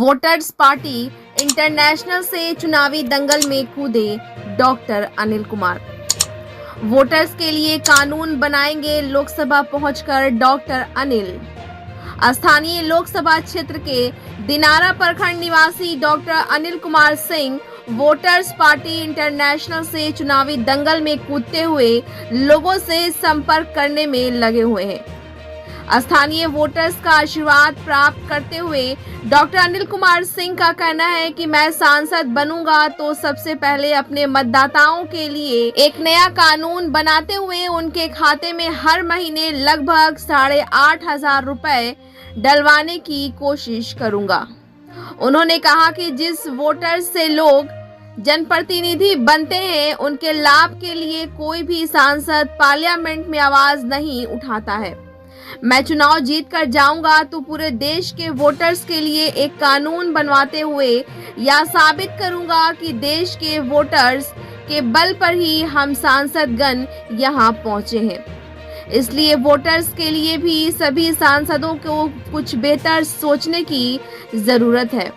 Voters party international से चुनावी दंगल में कूदे डॉक्टर अनिल कुमार। वोटर्स के लिए कानून बनाएंगे लोकसभा पहुंचकर डॉक्टर अनिल। स्थानीय लोकसभा क्षेत्र के दिनारा प्रखंड निवासी doctor Anil Kumar Singh voters party international से चुनावी दंगल में कूदते हुए लोगों से संपर्क करने में लगे हुए हैं। स्थानीय वोटर्स का आशीर्वाद प्राप्त करते हुए डॉक्टर अनिल कुमार सिंह का कहना है कि मैं सांसद बनूंगा तो सबसे पहले अपने मतदाताओं के लिए एक नया कानून बनाते हुए उनके खाते में हर महीने लगभग 8,500 रुपए डलवाने की कोशिश करूंगा। उन्होंने कहा कि जिस वोटर से लोग जनप्रतिनिधि बनते हैं उनके लाभ के लिए कोई भी सांसद पार्लियामेंट में आवाज नहीं उठाता है। मैं चुनाव जीत कर जाऊंगा तो पूरे देश के वोटर्स के लिए एक कानून बनवाते हुए यह साबित करूंगा कि देश के वोटर्स के बल पर ही हम सांसदगण यहां पहुंचे हैं। इसलिए वोटर्स के लिए भी सभी सांसदों को कुछ बेहतर सोचने की जरूरत है।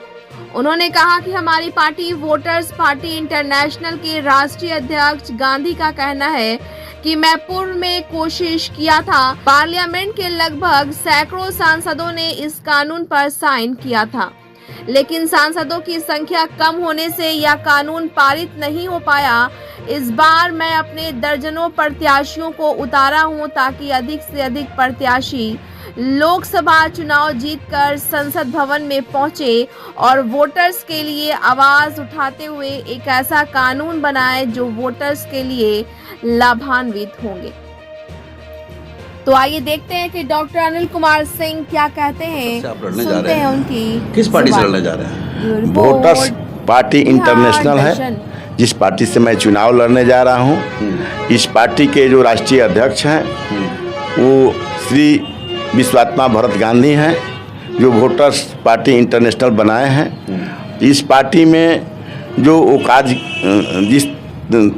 उन्होंने कहा कि हमारी पार्टी वोटर्स पार्टी इंटरनेशनल के राष्ट्रीय अध्यक्ष गांधी का कहना है कि मैं पूर्व में कोशिश किया था। पार्लियामेंट के लगभग सैकड़ों सांसदों ने इस कानून पर साइन किया था, लेकिन सांसदों की संख्या कम होने से यह कानून पारित नहीं हो पाया। इस बार मैं अपने दर्जनों प्रत्याशियों को उतारा हूं ताकि अधिक से अधिक प्रत्याशी लोकसभा चुनाव जीतकर संसद भवन में पहुंचे और वोटर्स के लिए आवाज उठाते हुए एक ऐसा कानून बनाए जो वोटर्स के लिए लाभान्वित होंगे। तो आइए देखते हैं कि डॉक्टर अनिल कुमार सिंह क्या कहते हैं। सुनते हैं उनकी किस पार्टी से लड़ने जा रहे हैं? वोटर्स पार्टी इंटरनेशनल है, जिस पार्टी से मैं चुनाव लड़ने जा रहा हूं। इस पार्टी के जो राष्ट्रीय अध्यक्ष हैं वो श्री विश्वात्मा भरत गांधी हैं, जो वोटर्स पार्टी इंटरनेशनल बनाए हैं। इस पार्टी में जो जिस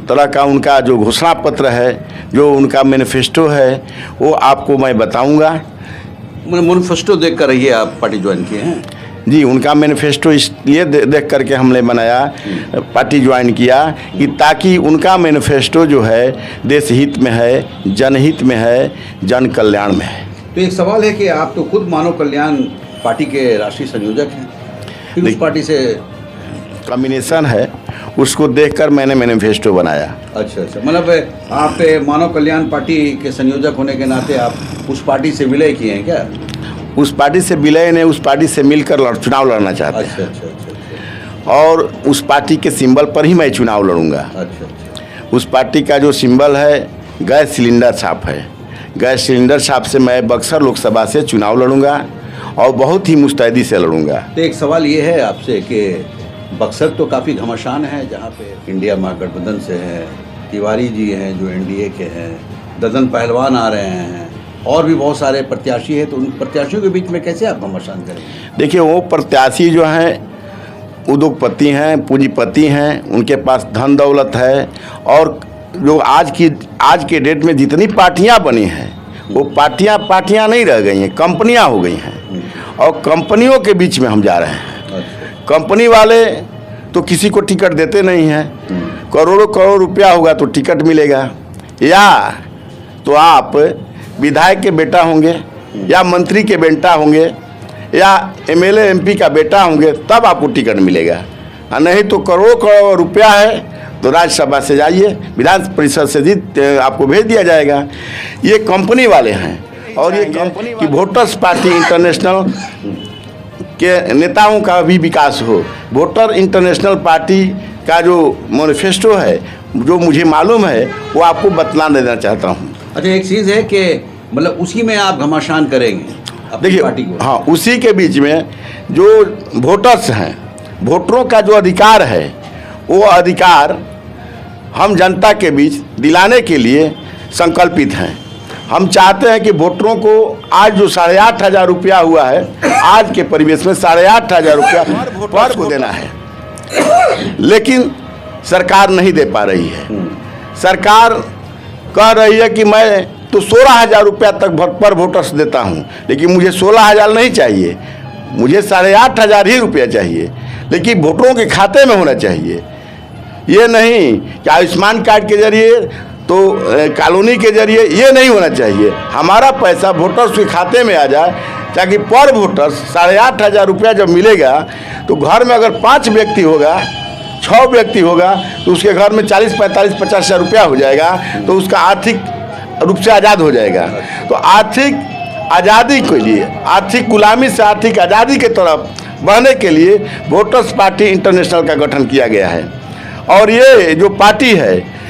तरह का उनका जो घोषणा पत्र है, जो उनका मैनिफेस्टो है, वो आपको मैं बताऊंगा। मैनिफेस्टो देख कर ही आप पार्टी ज्वाइन किए हैं? जी, उनका मैनिफेस्टो इसलिए देख करके हमने बनाया, पार्टी ज्वाइन किया कि ताकि उनका मैनिफेस्टो जो है देश हित में है, जनहित में है, जन कल्याण में है। तो एक सवाल है कि आप तो खुद मानव कल्याण पार्टी के राष्ट्रीय संयोजक हैं, फिर उस पार्टी से कॉम्बिनेशन है, उसको देखकर मैंने मैनिफेस्टो बनाया। अच्छा, मतलब आप मानव कल्याण पार्टी के संयोजक होने के नाते आप उस पार्टी से विलय किए हैं क्या? उस पार्टी से विलय ने, उस पार्टी से मिलकर चुनाव लड़ना चाहते हैं। अच्छा। और उस पार्टी के सिंबल पर ही मैं चुनाव लड़ूंगा। अच्छा। उस पार्टी का जो सिंबल है गैस सिलेंडर छाप है। गैस सिलेंडर छाप से मैं बक्सर लोकसभा से चुनाव लड़ूंगा और बहुत ही मुस्तैदी से लड़ूंगा। तो एक सवाल ये है आपसे कि बक्सर तो काफ़ी घमासान है, जहाँ पे इंडिया महागठबंधन से है, तिवारी जी हैं जो एनडीए के हैं, ददन पहलवान आ रहे हैं और भी बहुत सारे प्रत्याशी हैं। तो उन प्रत्याशियों के बीच में कैसे आप घमासान करेंगे? देखिए, वो प्रत्याशी जो हैं उद्योगपति हैं, पूंजीपति हैं, उनके पास धन दौलत है। और जो आज के डेट में जितनी पार्टियां बनी हैं वो पार्टियां नहीं रह गई हैं, कंपनियां हो गई हैं। और कंपनियों के बीच में हम जा रहे हैं। कंपनी वाले तो किसी को टिकट देते नहीं हैं। करोड़ों रुपया होगा तो टिकट मिलेगा, या तो आप विधायक के बेटा होंगे या मंत्री के बेटा होंगे या एमएलए एमपी का बेटा होंगे तब आपको टिकट मिलेगा। नहीं तो करोड़ों रुपया है तो राज्यसभा से जाइए, विधान परिषद से जीत आपको भेज दिया जाएगा। ये कंपनी वाले हैं। और ये कंपनी कि वोटर्स पार्टी इंटरनेशनल के नेताओं का भी विकास हो। वोटर इंटरनेशनल पार्टी का जो मैनिफेस्टो है, जो मुझे मालूम है, वो आपको बतला देना चाहता हूँ। अच्छा, एक चीज़ है कि मतलब उसी में आप घमासान करेंगे देखिए पार्टी को? हाँ, उसी के बीच में जो वोटर्स हैं, वोटरों का जो अधिकार है, वो अधिकार हम जनता के बीच दिलाने के लिए संकल्पित हैं। हम चाहते हैं कि वोटरों को आज जो 8,500 रुपया हुआ है, आज के परिवेश में 8,500 रुपया वोटर को देना है, लेकिन सरकार नहीं दे पा रही है। सरकार कह रही है कि मैं तो 16,000 रुपया तक पर वोटर्स देता हूँ, लेकिन मुझे 16,000 नहीं चाहिए, मुझे 8,500 ही रुपया चाहिए, लेकिन वोटरों के खाते में होना चाहिए। ये नहीं कि आयुष्मान कार्ड के जरिए तो कॉलोनी के जरिए, ये नहीं होना चाहिए। हमारा पैसा वोटर्स के खाते में आ जाए, ताकि पर वोटर्स 8,500 रुपया जब मिलेगा तो घर में अगर 5 व्यक्ति होगा, 6 व्यक्ति होगा, तो उसके घर में 40, 45, 50,000 रुपया हो जाएगा, तो उसका आर्थिक रूप से आज़ाद हो जाएगा। तो आर्थिक आज़ादी के लिए, आर्थिक गुलामी से आर्थिक आज़ादी के तरफ बढ़ने के लिए वोटर्स पार्टी इंटरनेशनल का गठन किया गया है। और ये जो पार्टी है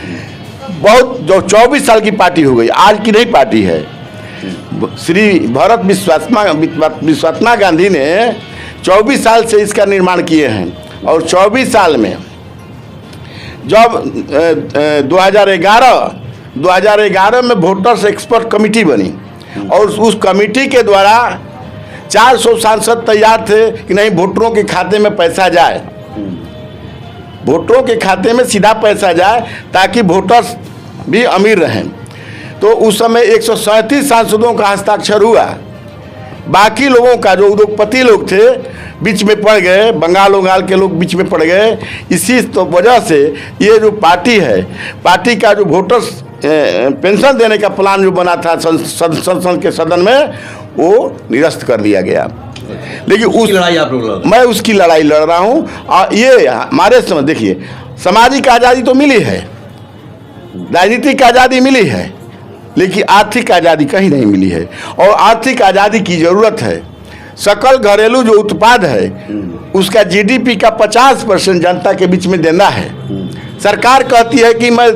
बहुत, जो 24 साल की पार्टी हो गई, आज की नहीं पार्टी है। श्री भरत विश्वात्मा गांधी ने 24 साल से इसका निर्माण किए हैं। और 24 साल में जब 2011 में वोटर्स एक्सपर्ट कमेटी बनी, और उस कमेटी के द्वारा 400 सांसद तैयार थे कि नहीं, वोटरों के खाते में पैसा जाए, वोटरों के खाते में सीधा पैसा जाए, ताकि वोटर्स भी अमीर रहें। तो उस समय 137 सांसदों का हस्ताक्षर हुआ। बाकी लोगों का, जो उद्योगपति लोग थे, बीच में पड़ गए, बंगाल के लोग बीच में पड़ गए। इसी तो वजह से ये जो पार्टी है, पार्टी का जो वोटर्स पेंशन देने का प्लान जो बना था संसद के सदन में, वो निरस्त कर दिया गया। लेकिन उस लड़ाई आप लोग, मैं उसकी लड़ाई लड़ रहा हूँ। और ये हमारे समय, देखिए, सामाजिक आज़ादी तो मिली है, राजनीतिक आज़ादी मिली है, लेकिन आर्थिक आज़ादी कहीं नहीं मिली है। और आर्थिक आज़ादी की ज़रूरत है। सकल घरेलू जो उत्पाद है, उसका GDP का 50% जनता के बीच में देना है। सरकार कहती है कि मैं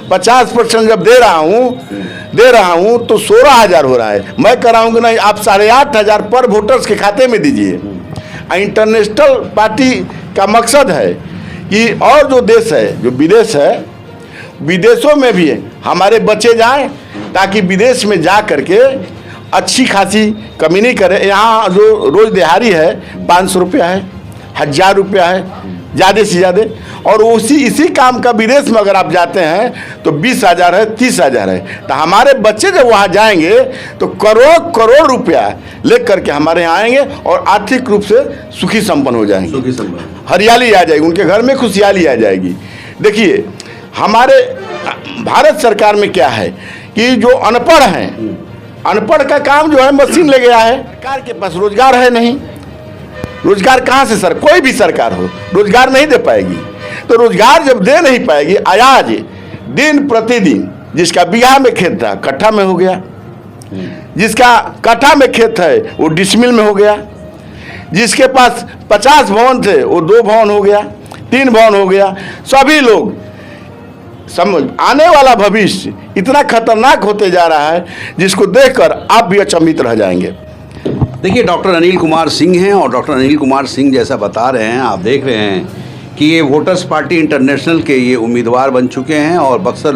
50% जब दे रहा हूँ तो 16,000 हो रहा है। मैं कह रहा हूँ कि नहीं, आप 8,500 पर वोटर्स के खाते में दीजिए। इंटरनेशनल पार्टी का मकसद है कि और जो देश है, जो विदेश है, विदेशों में भी हमारे बच्चे जाएं, ताकि विदेश में जा करके अच्छी खासी कमी नहीं करे। यहाँ जो रोज़ दिहाड़ी है 500 रुपया है, 1,000 रुपया है, ज़्यादा से ज़्यादा। और इसी काम का विदेश में अगर आप जाते हैं तो 20,000 है, 30,000 है। तो हमारे बच्चे जब वहाँ जाएंगे तो करोड़ रुपया ले करके हमारे यहाँ आएंगे और आर्थिक रूप से सुखी संपन्न हो जाएंगे। हरियाली आ जाएगी, उनके घर में खुशहाली आ जाएगी। देखिए, हमारे भारत सरकार में क्या है कि जो अनपढ़ हैं, अनपढ़ का काम जो है मशीन ले गया है। सरकार के पास रोजगार है नहीं। रोजगार कहाँ से कोई भी सरकार हो रोजगार नहीं दे पाएगी। तो रोजगार जब दे नहीं पाएगी, आज दिन प्रतिदिन जिसका बीघा में खेत था कट्ठा में हो गया, जिसका कट्ठा में खेत है वो डिसमिल में हो गया, जिसके पास 50 भवन थे वो 2 भवन हो गया, 3 भवन हो गया। सभी लोग समझ, आने वाला भविष्य इतना खतरनाक होते जा रहा है जिसको देखकर आप भी अचंभित रह जाएंगे। देखिए, डॉक्टर अनिल कुमार सिंह हैं, और डॉक्टर अनिल कुमार सिंह जैसा बता रहे हैं, आप देख रहे हैं कि ये वोटर्स पार्टी इंटरनेशनल के ये उम्मीदवार बन चुके हैं और बक्सर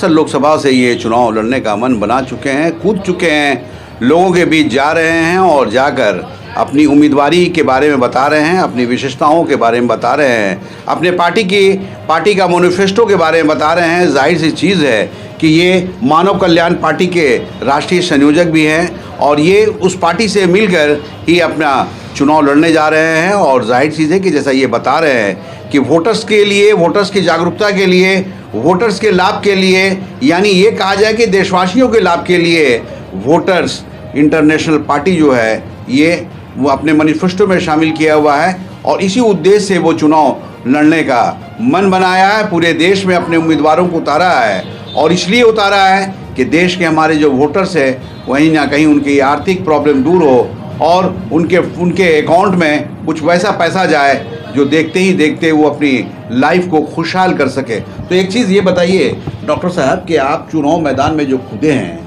लोकसभा से ये चुनाव लड़ने का मन बना चुके हैं, कूद चुके हैं, लोगों के बीच जा रहे हैं और जाकर अपनी उम्मीदवारी के बारे में बता रहे हैं, अपनी विशेषताओं के बारे में बता रहे हैं, अपने पार्टी का मैनिफेस्टो के बारे में बता रहे हैं। जाहिर सी चीज़ है कि ये मानव कल्याण पार्टी के राष्ट्रीय संयोजक भी हैं और ये उस पार्टी से मिलकर ही अपना चुनाव लड़ने जा रहे हैं। और जाहिर चीज़ है कि जैसा ये बता रहे हैं कि वोटर्स के लिए, वोटर्स की जागरूकता के लिए, वोटर्स के लाभ के लिए, यानी ये कहा जाए कि देशवासियों के लाभ के लिए वोटर्स इंटरनेशनल पार्टी जो है ये वो अपने मैनिफेस्टो में शामिल किया हुआ है और इसी उद्देश्य से वो चुनाव लड़ने का मन बनाया है। पूरे देश में अपने उम्मीदवारों को उतारा है और इसलिए उतारा है कि देश के हमारे जो वोटर्स हैं वहीं ना कहीं उनकी आर्थिक प्रॉब्लम दूर हो और उनके अकाउंट में कुछ वैसा पैसा जाए जो देखते ही देखते वो अपनी लाइफ को खुशहाल कर सके। तो एक चीज़ ये बताइए डॉक्टर साहब कि आप चुनाव मैदान में जो कूदे हैं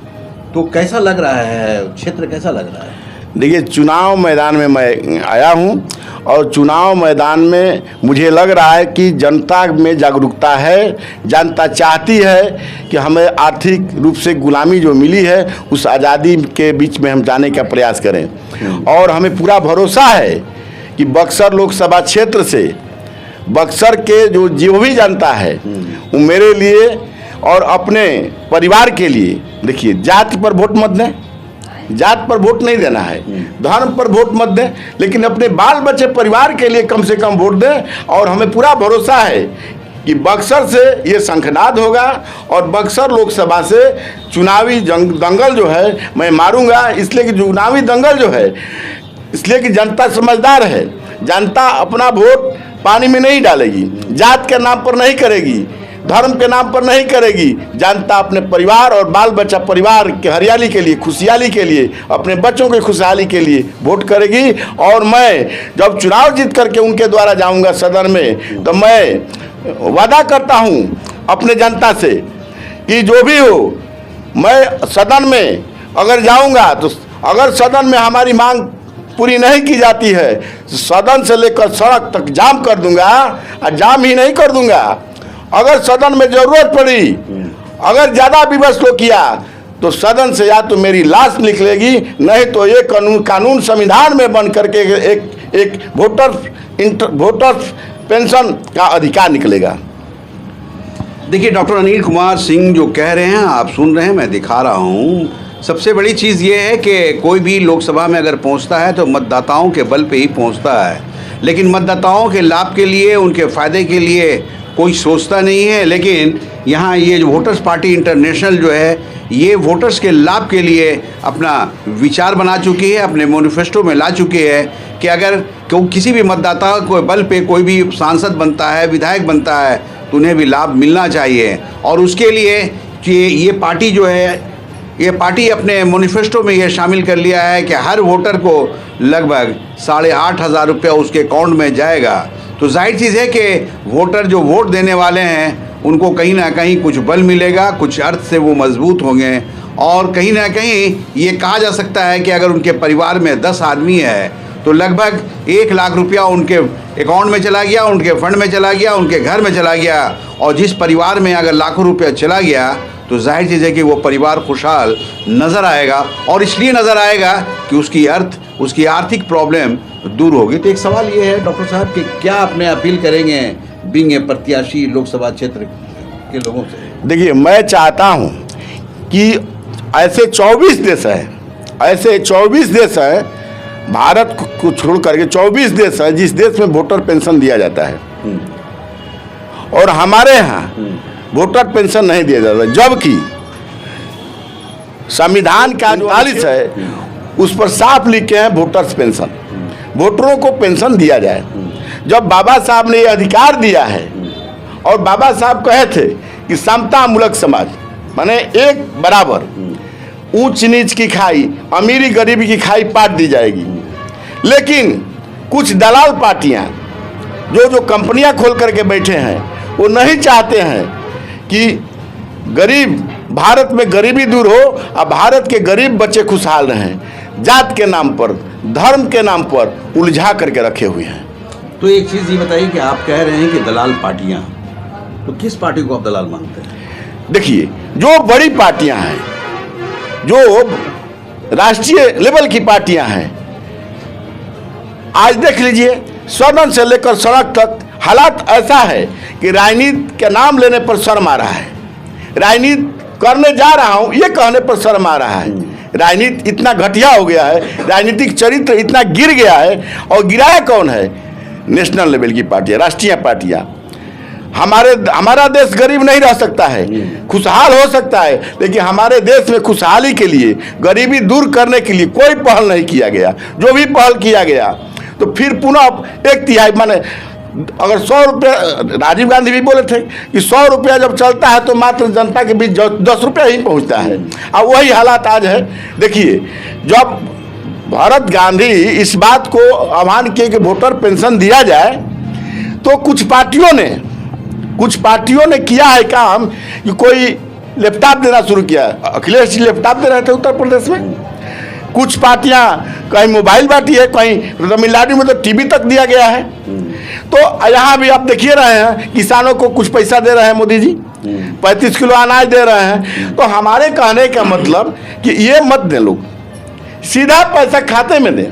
तो कैसा लग रहा है, क्षेत्र कैसा लग रहा है? देखिए, चुनाव मैदान में मैं आया हूँ और चुनाव मैदान में मुझे लग रहा है कि जनता में जागरूकता है। जनता चाहती है कि हमें आर्थिक रूप से गुलामी जो मिली है उस आज़ादी के बीच में हम जाने का प्रयास करें। और हमें पूरा भरोसा है कि बक्सर लोकसभा क्षेत्र से बक्सर के जो भी जनता है वो मेरे लिए और अपने परिवार के लिए, देखिए, जाति पर वोट मत दें, जात पर वोट नहीं देना है, धर्म पर वोट मत दें, लेकिन अपने बाल बच्चे परिवार के लिए कम से कम वोट दें। और हमें पूरा भरोसा है कि बक्सर से ये शंखनाद होगा और बक्सर लोकसभा से चुनावी दंगल जो है मैं मारूंगा। इसलिए कि चुनावी दंगल जो है, इसलिए कि जनता समझदार है, जनता अपना वोट पानी में नहीं डालेगी, जात के नाम पर नहीं करेगी, धर्म के नाम पर नहीं करेगी। जनता अपने परिवार और बाल बच्चा परिवार के हरियाली के लिए, खुशहाली के लिए, अपने बच्चों की खुशहाली के लिए वोट करेगी। और मैं जब चुनाव जीत करके उनके द्वारा जाऊंगा सदन में, तो मैं वादा करता हूं अपने जनता से कि जो भी हो, मैं सदन में अगर जाऊंगा तो अगर सदन में हमारी मांग पूरी नहीं की जाती है, सदन से लेकर सड़क तक जाम कर दूंगा। और जाम ही नहीं कर दूंगा, अगर सदन में जरूरत पड़ी, अगर ज़्यादा विवश किया तो सदन से या तो मेरी लाश निकलेगी, नहीं तो ये कानून संविधान में बन करके एक वोटर पेंशन का अधिकार निकलेगा। देखिए डॉक्टर अनिल कुमार सिंह जो कह रहे हैं आप सुन रहे हैं, मैं दिखा रहा हूँ। सबसे बड़ी चीज़ ये है कि कोई भी लोकसभा में अगर पहुँचता है तो मतदाताओं के बल पे ही पहुँचता है, लेकिन मतदाताओं के लाभ के लिए, उनके फ़ायदे के लिए कोई सोचता नहीं है। लेकिन यहाँ ये जो वोटर्स पार्टी इंटरनेशनल जो है, ये वोटर्स के लाभ के लिए अपना विचार बना चुकी है, अपने मैनिफेस्टो में ला चुकी है कि अगर किसी भी मतदाता को बल पे कोई भी सांसद बनता है, विधायक बनता है, तो उन्हें भी लाभ मिलना चाहिए। और उसके लिए कि ये पार्टी जो है, ये पार्टी अपने मैनिफेस्टो में ये शामिल कर लिया है कि हर वोटर को लगभग 8,500 रुपया उसके अकाउंट में जाएगा। तो जाहिर चीज़ है कि वोटर जो वोट देने वाले हैं उनको कहीं ना कहीं कुछ बल मिलेगा, कुछ अर्थ से वो मजबूत होंगे। और कहीं ना कहीं ये कहा जा सकता है कि अगर उनके परिवार में 10 आदमी है तो लगभग 1 लाख रुपया उनके अकाउंट में चला गया, उनके फंड में चला गया, उनके घर में चला गया। और जिस परिवार में अगर लाखों रुपया चला गया तो जाहिर चीज़ है कि वो परिवार खुशहाल नज़र आएगा, और इसलिए नज़र आएगा कि उसकी आर्थिक प्रॉब्लम दूर होगी। तो एक सवाल ये है डॉक्टर साहब कि क्या अपने अपील करेंगे बिंग प्रत्याशी लोकसभा क्षेत्र के लोगों से? देखिए, मैं चाहता हूं कि ऐसे 24 देश हैं, ऐसे 24 देश हैं, भारत को छोड़ करके 24 देश हैं जिस देश में वोटर पेंशन दिया जाता है, और हमारे यहाँ वोटर पेंशन नहीं दिया जाता। जबकि संविधान का 48 है, उस पर साफ लिखे हैं वोटर्स पेंशन, वोटरों को पेंशन दिया जाए। जब बाबा साहब ने ये अधिकार दिया है, और बाबा साहब कहे थे कि समतामूलक समाज माने एक बराबर, ऊंच नीच की खाई, अमीरी गरीबी की खाई पाट दी जाएगी। लेकिन कुछ दलाल पार्टियां जो कंपनियां खोल करके बैठे हैं, वो नहीं चाहते हैं कि गरीब भारत में गरीबी दूर हो और भारत के गरीब बच्चे खुशहाल रहें। जात के नाम पर, धर्म के नाम पर उलझा करके रखे हुए हैं। तो एक चीज़ ये बताइए कि आप कह रहे हैं कि दलाल पार्टियां, तो किस पार्टी को आप दलाल मानते हैं? देखिए, जो बड़ी पार्टियां हैं, जो राष्ट्रीय लेवल की पार्टियां हैं, आज देख लीजिए सदन से लेकर सड़क तक हालात ऐसा है कि राजनीति के नाम लेने पर शर्म आ रहा है, राजनीति करने जा रहा हूं ये कहने पर शर्म आ रहा है। राजनीति इतना घटिया हो गया है, राजनीतिक चरित्र इतना गिर गया है, और गिराया कौन है? नेशनल लेवल की पार्टियां, राष्ट्रीय पार्टियां। हमारा देश गरीब नहीं रह सकता है, खुशहाल हो सकता है, लेकिन हमारे देश में खुशहाली के लिए, गरीबी दूर करने के लिए कोई पहल नहीं किया गया। जो भी पहल किया गया तो फिर पुनः 1/3 माने अगर 100 रुपया, राजीव गांधी भी बोले थे कि 100 रुपया जब चलता है तो मात्र जनता के बीच 10 रुपया ही पहुंचता है। अब वही हालात आज है। देखिए, जब भारत गांधी इस बात को आह्वान किए कि वोटर पेंशन दिया जाए, तो कुछ पार्टियों ने किया है काम कि कोई लैपटॉप देना शुरू किया। अखिलेश जी लैपटॉप दे रहे थे उत्तर प्रदेश में। कुछ पार्टियां कहीं मोबाइल बांटी है, कहीं तमिलनाडु में तो टीवी तक दिया गया है। तो यहाँ भी आप देखिए रहे हैं, किसानों को कुछ पैसा दे रहे हैं मोदी जी, 35 किलो अनाज दे रहे हैं। तो हमारे कहने का मतलब कि ये मत दें, लोग सीधा पैसा खाते में दें,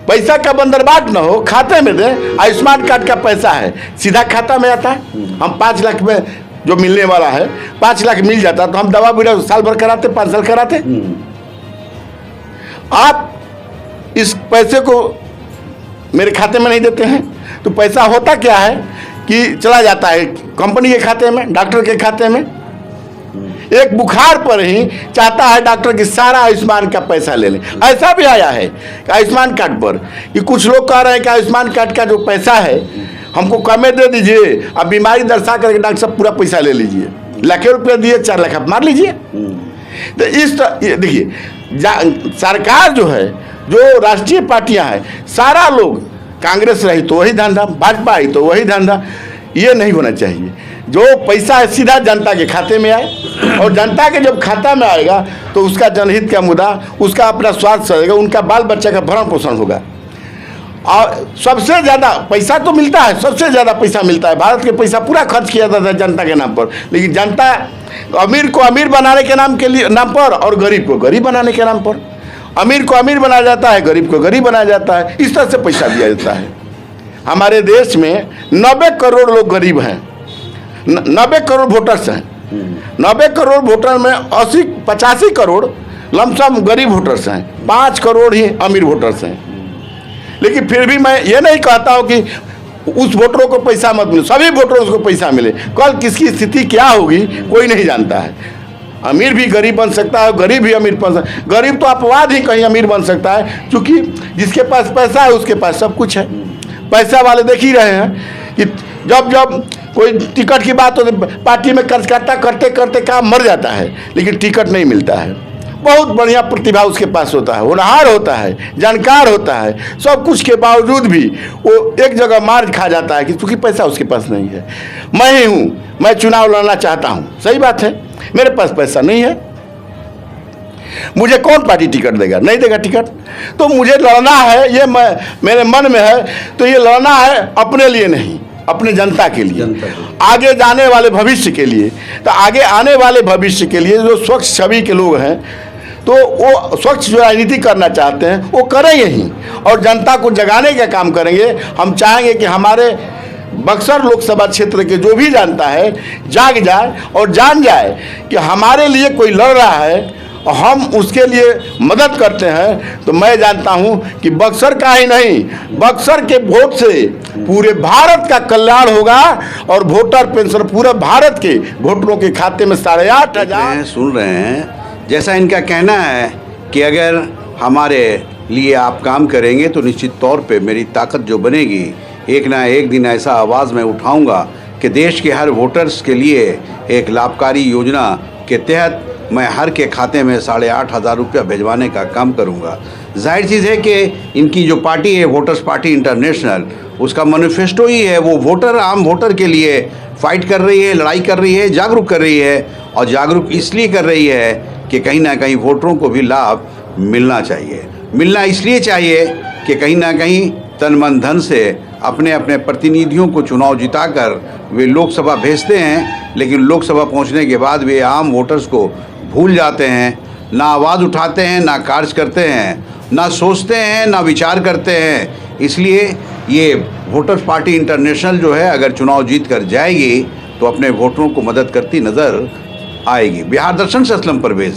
पैसा का बंदरबाट न हो, खाते में दें। आयुष्मान कार्ड का पैसा है सीधा खाता में आता है। हम 5 लाख में जो मिलने वाला है 5 लाख मिल जाता तो हम दवा बीरा साल भर कराते, 5 साल कराते। आप इस पैसे को मेरे खाते में नहीं देते हैं तो पैसा होता क्या है कि चला जाता है कंपनी के खाते में, डॉक्टर के खाते में। एक बुखार पर ही चाहता है डॉक्टर कि सारा आयुष्मान का पैसा ले लें। ऐसा भी आया है कि आयुष्मान कार्ड पर कि कुछ लोग कह रहे हैं कि आयुष्मान कार्ड का जो पैसा है हमको कमे दे दीजिए, अब बीमारी दर्शा करके डॉक्टर साहब पूरा पैसा ले लीजिए, लाखों रुपया दिए 4 लाख आप मार लीजिए। तो इस देखिए सरकार जो है, जो राष्ट्रीय पार्टियां हैं, सारा लोग, कांग्रेस रही तो वही धंधा, भाजपा आई तो वही धंधा। ये नहीं होना चाहिए। जो पैसा है सीधा जनता के खाते में आए, और जनता के जब खाता में आएगा तो उसका जनहित का मुद्दा, उसका अपना स्वास्थ्य सहेगा, उनका बाल बच्चा का भरण पोषण होगा। और सबसे ज़्यादा पैसा तो मिलता है, सबसे ज़्यादा पैसा मिलता है। भारत के पैसा पूरा खर्च किया जाता है जनता के नाम पर, लेकिन जनता अमीर को अमीर बनाने के नाम पर और गरीब को गरीब बनाने के नाम पर, अमीर को अमीर बनाया जाता है, गरीब को गरीब बनाया जाता है। इस तरह से पैसा दिया जाता है। हमारे देश में 90 करोड़ लोग गरीब हैं, 90 करोड़ वोटर्स हैं। 90 करोड़ वोटर में 85 करोड़ लमसम गरीब वोटर्स हैं, 5 करोड़ ही अमीर वोटर्स हैं। लेकिन फिर भी मैं ये नहीं कहता हूँ कि उस वोटरों को पैसा मत मिले, सभी वोटरों को पैसा मिले। कल किसकी स्थिति क्या होगी कोई नहीं जानता है। अमीर भी गरीब बन सकता है, गरीब भी अमीर बन सकता है। गरीब तो अपवाद ही कहीं अमीर बन सकता है, क्योंकि जिसके पास पैसा है उसके पास सब कुछ है। पैसा वाले देख ही रहे हैं कि जब जब कोई टिकट की बात होती है, पार्टी में कर्जकर्ता करते करते काम मर जाता है, लेकिन टिकट नहीं मिलता है। बहुत बढ़िया प्रतिभा उसके पास होता है, होनहार होता है, जानकार होता है, सब कुछ के बावजूद भी वो एक जगह मार खा जाता है कि क्योंकि पैसा उसके पास नहीं है। मैं ही हूँ, मैं चुनाव लड़ना चाहता हूँ, सही बात है, मेरे पास पैसा नहीं है, मुझे कौन पार्टी टिकट देगा? नहीं देगा टिकट। तो मुझे लड़ना है, ये मेरे मन में है, तो ये लड़ना है अपने लिए नहीं, अपने जनता के लिए, आगे जाने वाले भविष्य के लिए। तो आगे आने वाले भविष्य के लिए जो स्वच्छ छवि के लोग हैं, तो वो स्वच्छ जो राजनीति करना चाहते हैं वो करेंगे ही, और जनता को जगाने का काम करेंगे। हम चाहेंगे कि हमारे बक्सर लोकसभा क्षेत्र के जो भी जानता है जाग जाए और जान जाए कि हमारे लिए कोई लड़ रहा है और हम उसके लिए मदद करते हैं। तो मैं जानता हूं कि बक्सर का ही नहीं, बक्सर के वोट से पूरे भारत का कल्याण होगा, और वोटर पेंशन पूरे भारत के वोटरों के खाते में 8,500 सुन रहे हैं। जैसा इनका कहना है कि अगर हमारे लिए आप काम करेंगे तो निश्चित तौर पे मेरी ताकत जो बनेगी, एक ना एक दिन ऐसा आवाज़ मैं उठाऊंगा कि देश के हर वोटर्स के लिए एक लाभकारी योजना के तहत मैं हर के खाते में 8,500 रुपया भिजवाने का काम करूंगा। जाहिर चीज़ है कि इनकी जो पार्टी है वोटर्स पार्टी इंटरनेशनल, उसका मैनिफेस्टो ही है, वो वोटर आम वोटर के लिए फाइट कर रही है, लड़ाई कर रही है, जागरूक कर रही है। और जागरूक इसलिए कर रही है कि कहीं ना कहीं वोटरों को भी लाभ मिलना चाहिए। मिलना इसलिए चाहिए कि कहीं ना कहीं तन मन धन से अपने अपने प्रतिनिधियों को चुनाव जिताकर वे लोकसभा भेजते हैं, लेकिन लोकसभा पहुंचने के बाद वे आम वोटर्स को भूल जाते हैं, ना आवाज़ उठाते हैं, ना कार्य करते हैं, ना सोचते हैं, ना विचार करते हैं। इसलिए ये वोटर्स पार्टी इंटरनेशनल जो है अगर चुनाव जीत कर जाएगी तो अपने वोटरों को मदद करती नज़र आएगी। बिहार दर्शन से असलम परवेज़।